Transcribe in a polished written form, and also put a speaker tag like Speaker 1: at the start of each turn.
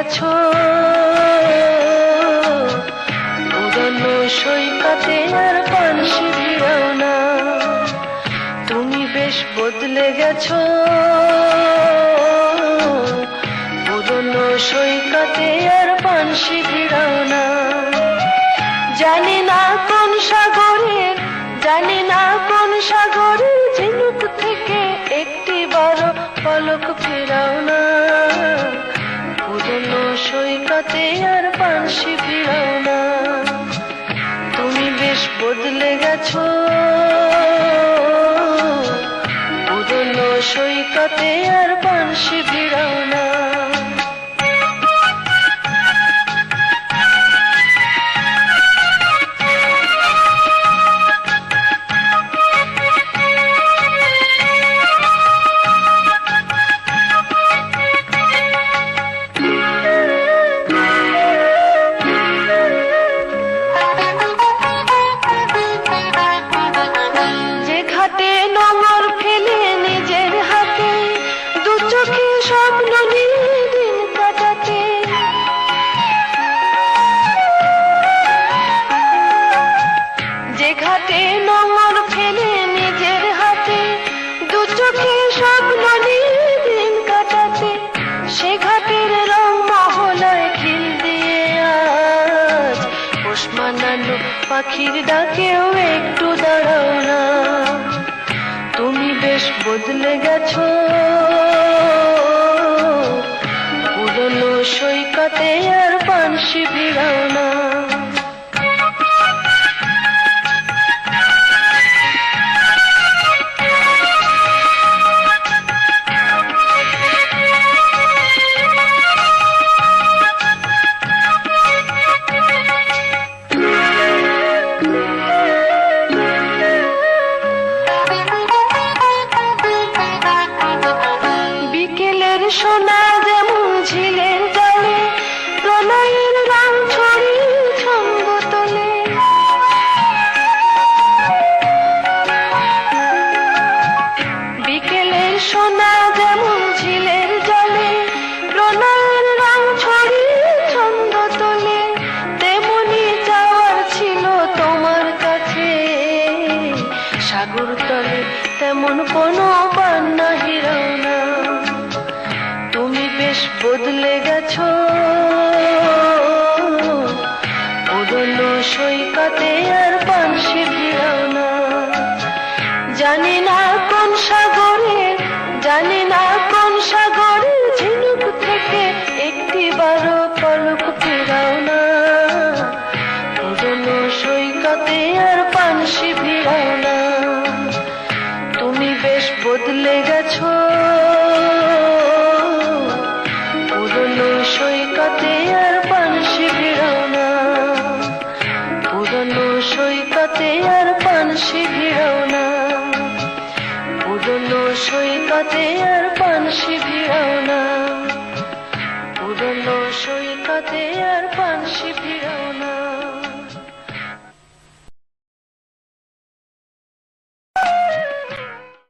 Speaker 1: গেছো পুরনো সৈকতে আর পানসি ফিরাও না। তুমি বেশ বদলে গেছো পুরনো সৈকতে আর পানসি ফিরাও না। জানি না কোন সাগরের, জানি না কোন সাগরের ঝিনুক থেকে একটি বারো পলক ফেরাও না। পুরনো সৈকতে আর পানসি ফিরাও না। তুমি বেশ বদলে গেছো পুরনো সৈকতে আর পানসি ফিরাও না। স্বপ্ন নিয়ে দিন কাটাতে যে ঘাটে নোঙর ফেলে নিজের হাতে দু চোখে স্বপ্ন নিয়ে দিন কাটাতে, সে ঘাটের রং মহলায় খিল দিয়ে আজ পোষ মানানো পাখির ডাকেও একটু দাঁড়াও না। তুমি বেশ বদলে গেছো পুরনো সৈকতে আর পানসি ফিরাও না। সোনা যেমন ঝিলের জলে প্রণয়ের রং ছড়িয়ে ছন্দ তোলে, বিকেলের সোনা যেমন ঝিলের জলে প্রণয়ের রং ছড়িয়ে ছন্দ তোলে, তেমনি চাওয়ার ছিল তোমার কাছে সাগর তলে তেমন কোনো পান্না হিরাও না। তুমি বেশ বদলে গেছো পুরনো সৈকতে আর পানসি ফিরাও না। জানি না কোন সাগরের, জানি না কোন সাগরের ঝিনুক থেকে একটি বারো পলক ফেরাও না। পুরনো সৈকতে আর পানসি ফিরাও না। তুমি বেশ বদলে গেছো পুরনো সৈকতে আর পানসি ফিরাও না। পুরনো সৈকতে আর পানসি ফিরাও না। পুরনো সৈকতে আর পানসি ফিরাও না। পুরনো সৈকতে আর পানসি ফিরাও না।